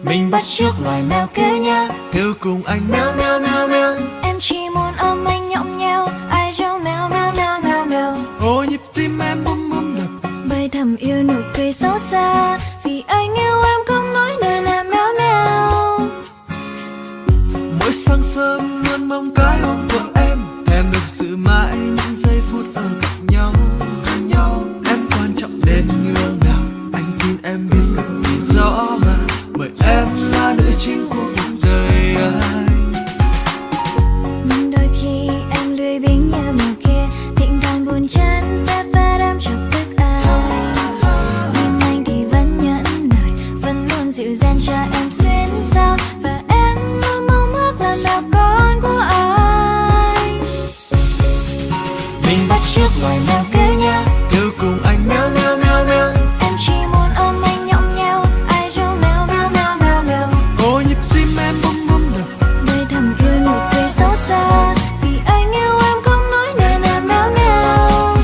Mình bắt chước loài mèo kêu nha, kêu cùng anh mèo mèo mèo mèo. Em chỉ muốn ôm anh nhõng nhẽo, ai trông mèo mèo mèo mèo mèo. Ôi nhịp tim em bum bum đập, Bởi thầm yêu nụ cười xấu xa, vì anh yêu em không nói nên em mèo mèo. mỗi sáng sớm luôn mong cái ôm của em, thèm được giữ mãi những giây phút ở cạnh nhau. Em quan trọng đến nhường nào, anh tin em biết cực kỳ rõ mà, bởi em là nữ chính của cuộc đời anh. Nhưng đôi khi em lười biếng như mèo kia, thỉnh thoảng buồn chán sẽ phát em chọc tức ai. Nhưng anh thì vẫn nhẫn nại, vẫn luôn dịu dàng cho em xuyên sao, và em luôn mong ước là mèo con của anh. Mình bắt chước loài mèo kêu nha, Kêu cùng anh mèo mèo mèo mèo. Em chỉ muốn ôm anh nhõng nhẽo, ai trông mèo mèo mèo mèo mèo. ôi nhịp tim em bum bum đập, Nơi thầm yêu nụ cười xấu xa, vì anh yêu em không nói nên em mèo mèo.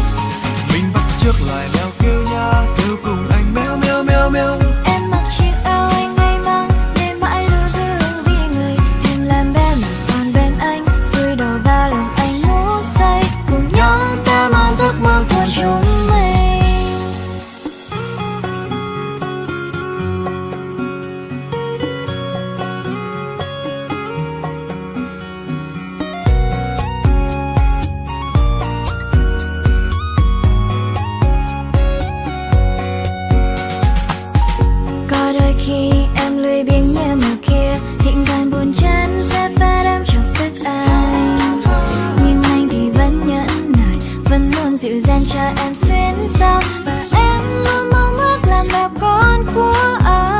mình bắt chước loài mèo kêu nha, kêu cùng anh mèo mèo mèo mèo. Em mặc chiếc áo anh ngây mang, để mãi lưu giữ hương vị người. Em làm bé mà còn bên anh, rồi đổ vào lòng anh ngủ say. Cùng nhau ta mang giấc mơ của chúng mình. Có đôi khi em lười biếng như mèo kia, thỉnh thoảng buồn chán sẽ phát em chọc tức anh. Nhưng anh thì vẫn nhẫn nại, vẫn luôn dịu dàng cho em xuyên sao, và em luôn mong ước là mèo con của anh.